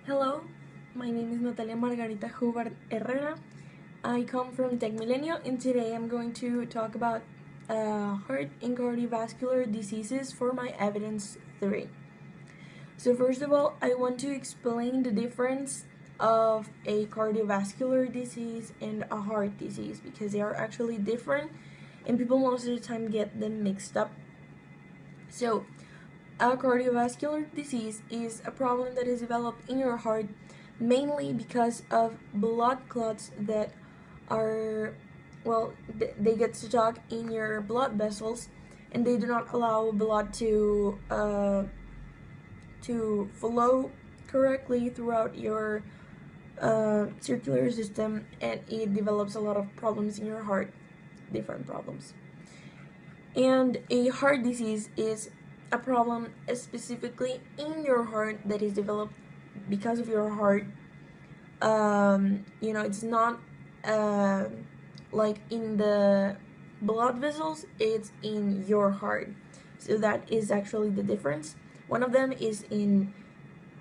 Hello, my name is Natalia Margarita Hubbard Herrera. I come from Tech Milenio, and today I'm going to talk about heart and cardiovascular diseases for my evidence 3. So first of all, I want to explain the difference of a cardiovascular disease and a heart disease because they are actually different and people most of the time get them mixed up. So a cardiovascular disease is a problem that is developed in your heart mainly because of blood clots that are, they get stuck in your blood vessels and they do not allow blood to flow correctly throughout your circular system, and it develops a lot of problems in your heart, different problems. And a heart disease is a problem specifically in your heart that is developed because of your heart. It's not like in the blood vessels, it's in your heart. So that is actually the difference. One of them is in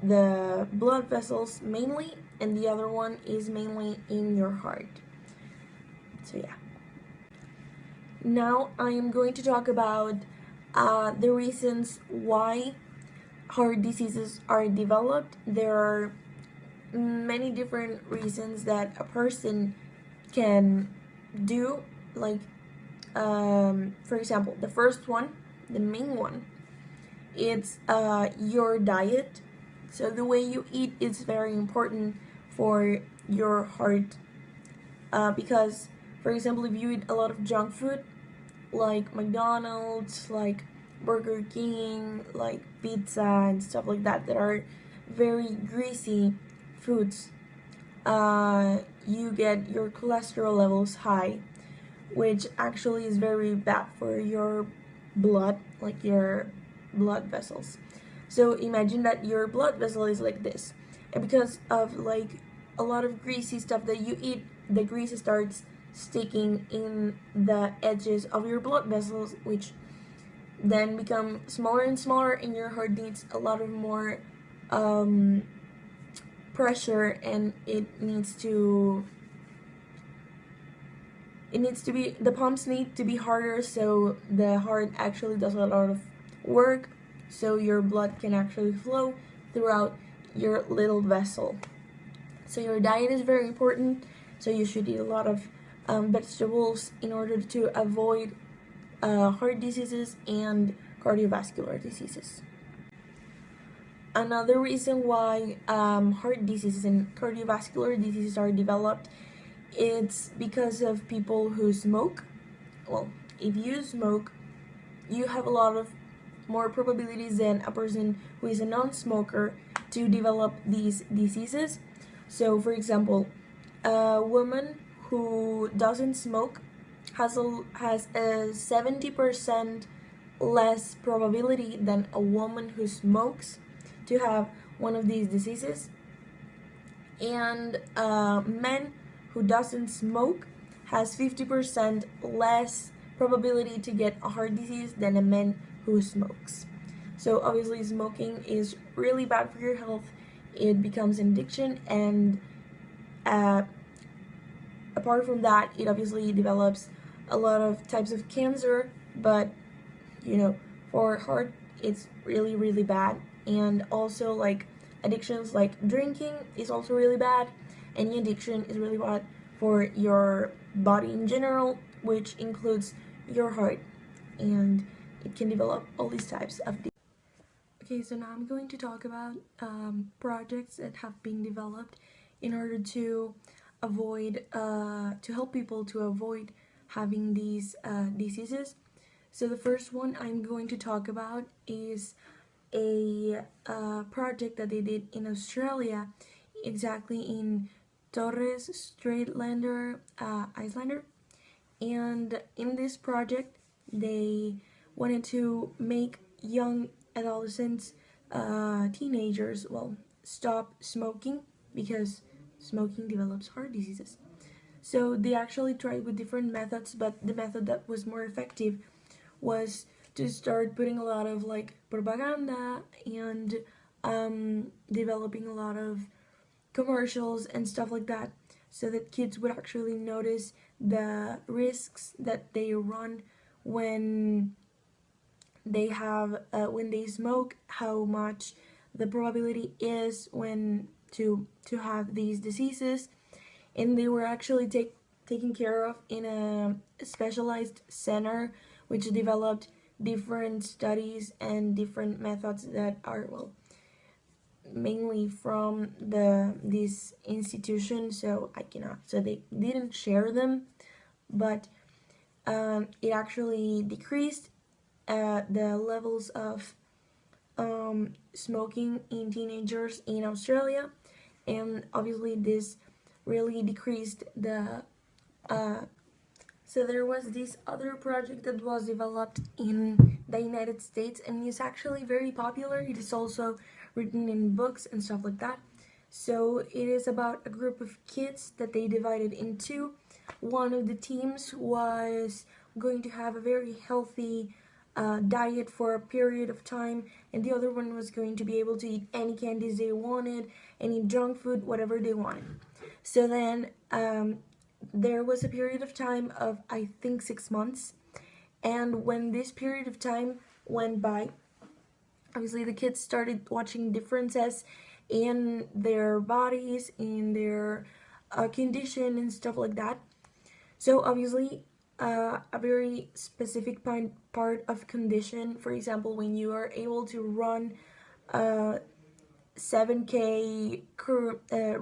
the blood vessels mainly, and the other one is mainly in your heart. So yeah. Now I am going to talk about the reasons why heart diseases are developed. There are many different reasons that a person can do, like for example, the first one, the main one, it's your diet. So the way you eat is very important for your heart, because for example, if you eat a lot of junk food like McDonald's, like Burger King, like pizza and stuff like that are very greasy foods, you get your cholesterol levels high, which actually is very bad for your blood, like your blood vessels. So imagine that your blood vessel is like this, and because of like a lot of greasy stuff that you eat, the grease starts sticking in the edges of your blood vessels, which then become smaller and smaller, and your heart needs a lot of more pressure, and it needs to be, the pumps need to be harder, so the heart actually does a lot of work so your blood can actually flow throughout your little vessel. So your diet is very important, so you should eat a lot of vegetables in order to avoid heart diseases and cardiovascular diseases. Another reason why heart diseases and cardiovascular diseases are developed, it's because of people who smoke. Well, if you smoke, you have a lot of more probabilities than a person who is a non-smoker to develop these diseases. So for example, a woman who doesn't smoke has a 70% less probability than a woman who smokes to have one of these diseases. And men who doesn't smoke has 50% less probability to get a heart disease than a man who smokes. So obviously smoking is really bad for your health. It becomes an addiction, and apart from that, it obviously develops a lot of types of cancer, but for heart it's really, really bad. And also, like, addictions like drinking is also really bad. Any addiction is really bad for your body in general, which includes your heart, and it can develop all these types of diseases. Okay, so now I'm going to talk about projects that have been developed in order to help people to avoid having these diseases. So the first one I'm going to talk about is a project that they did in Australia, exactly in Torres Strait Islander. And in this project, they wanted to make young adolescents, teenagers, stop smoking because smoking develops heart diseases. So they actually tried with different methods, but the method that was more effective was to start putting a lot of like propaganda and developing a lot of commercials and stuff like that, so that kids would actually notice the risks that they run when when they smoke, how much the probability is when to have these diseases. And they were actually taken care of in a specialized center which developed different studies and different methods that are, well, mainly from this institution, so I cannot, so they didn't share them, but it actually decreased the levels of smoking in teenagers in Australia. And obviously this really decreased the so there was this other project that was developed in the United States, and it's actually very popular. It is also written in books and stuff like that. So it is about a group of kids that they divided into. One of the teams was going to have a very healthy diet for a period of time, and the other one was going to be able to eat any candies they wanted, any junk food, whatever they wanted. So then there was a period of time of, I think, 6 months, and when this period of time went by, obviously the kids started watching differences in their bodies, in their condition and stuff like that. So obviously a very specific part of condition, for example, when you are able to run a 7K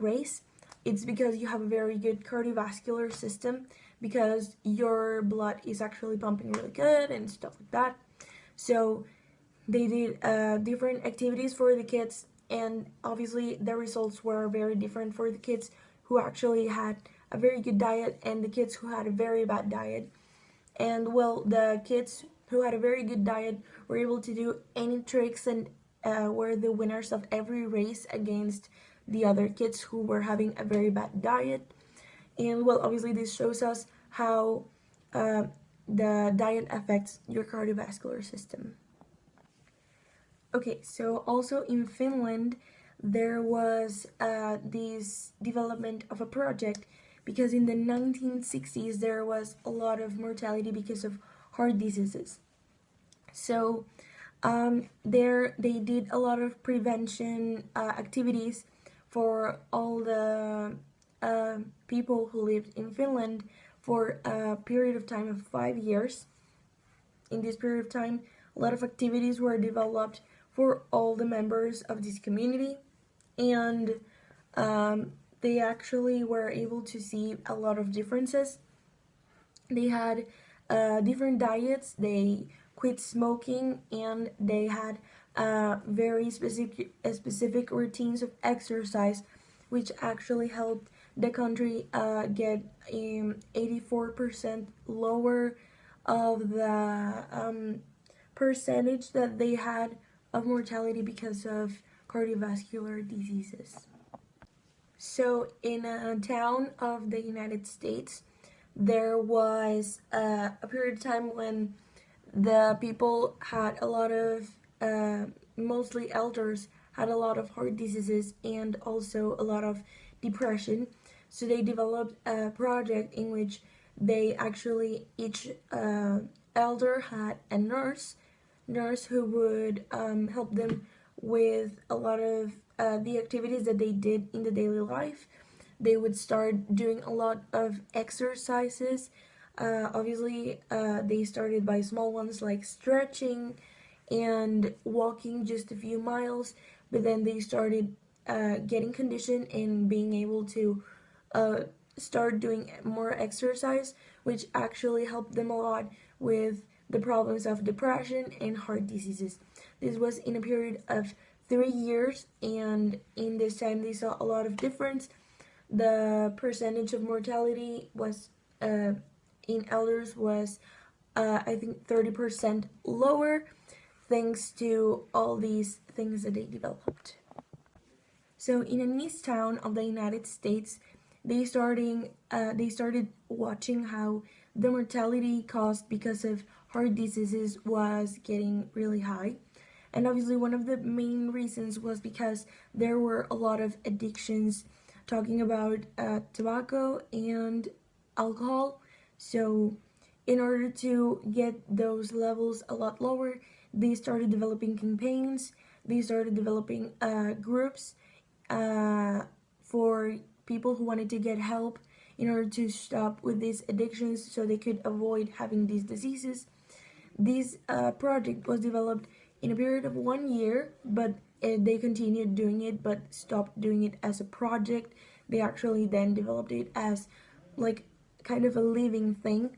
race, it's because you have a very good cardiovascular system, because your blood is actually pumping really good and stuff like that. So they did different activities for the kids, and obviously the results were very different for the kids who actually had a very good diet and the kids who had a very bad diet. And well, the kids who had a very good diet were able to do any tricks and were the winners of every race against the other kids who were having a very bad diet. And well, obviously this shows us how the diet affects your cardiovascular system. Okay, so also in Finland there was this development of a project, because in the 1960s there was a lot of mortality because of heart diseases. So there they did a lot of prevention activities for all the people who lived in Finland for a period of time of 5 years. In this period of time, a lot of activities were developed for all the members of this community, and they actually were able to see a lot of differences. They had different diets, they quit smoking, and they had very specific routines of exercise, which actually helped the country get 84% lower of the percentage that they had of mortality because of cardiovascular diseases. So in a town of the United States, there was a period of time when the people had a lot of, mostly elders, had a lot of heart diseases and also a lot of depression. So they developed a project in which they actually, each elder had a nurse who would help them with a lot of the activities that they did in the daily life. They would start doing a lot of exercises. Obviously, they started by small ones like stretching and walking just a few miles, but then they started getting conditioned and being able to start doing more exercise, which actually helped them a lot with the problems of depression and heart diseases. This was in a period of 3 years, and in this time they saw a lot of difference. The percentage of mortality was in elders was I think 30% lower, thanks to all these things that they developed. So in an east town of the United States, they started watching how the mortality caused because of heart diseases was getting really high. And obviously, one of the main reasons was because there were a lot of addictions, talking about tobacco and alcohol. So, in order to get those levels a lot lower, they started developing campaigns, they started developing groups uh, for people who wanted to get help in order to stop with these addictions so they could avoid having these diseases. This project was developed in a period of 1 year, but they continued doing it but stopped doing it as a project. They actually then developed it as like kind of a living thing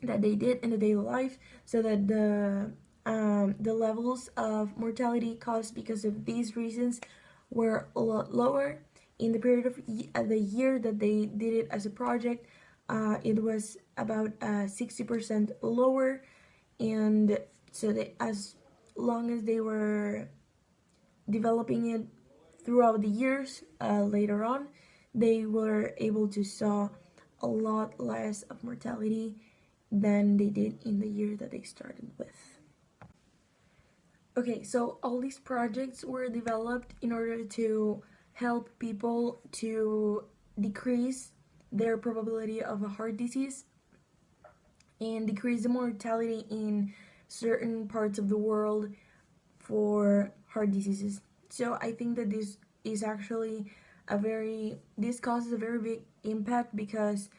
that they did in the daily life, so that the levels of mortality caused because of these reasons were a lot lower. In the period of the year that they did it as a project, it was about 60% lower. And so they, as long as they were developing it throughout the years, later on they were able to saw a lot less of mortality than they did in the year that they started with. Okay, so all these projects were developed in order to help people to decrease their probability of a heart disease and decrease the mortality in certain parts of the world for heart diseases. So I think that this is actually this causes a very big impact, because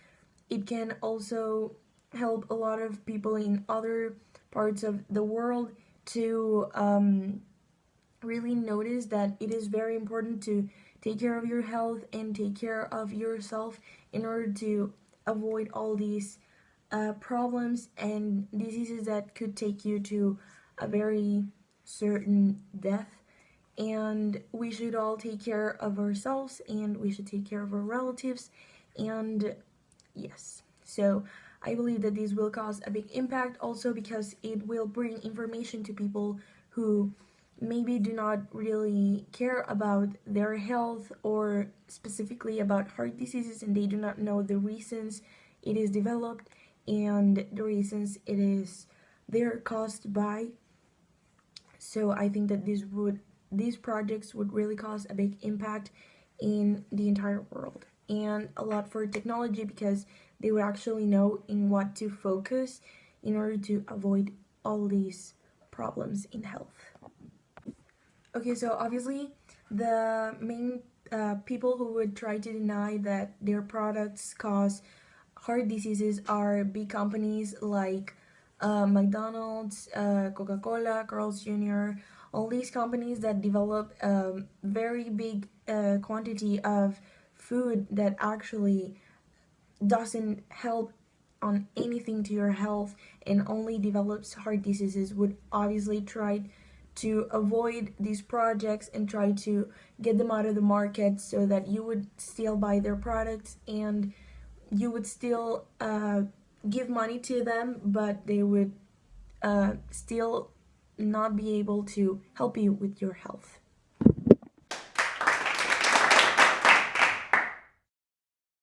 it can also help a lot of people in other parts of the world to really notice that it is very important to take care of your health and take care of yourself in order to avoid all these problems and diseases that could take you to a very certain death. And we should all take care of ourselves, and we should take care of our relatives. And yes, so I believe that this will cause a big impact also, because it will bring information to people who maybe do not really care about their health, or specifically about heart diseases, and they do not know the reasons it is developed and the reasons they're caused by. So I think that these projects would really cause a big impact in the entire world, and a lot for technology, because they would actually know in what to focus in order to avoid all these problems in health. Okay, so obviously the main people who would try to deny that their products cause heart diseases are big companies like McDonald's, Coca-Cola, Carl's Jr., all these companies that develop very big quantity of food that actually doesn't help on anything to your health and only develops heart diseases, would obviously try to avoid these projects and try to get them out of the market, so that you would still buy their products and you would still give money to them, but they would still not be able to help you with your health.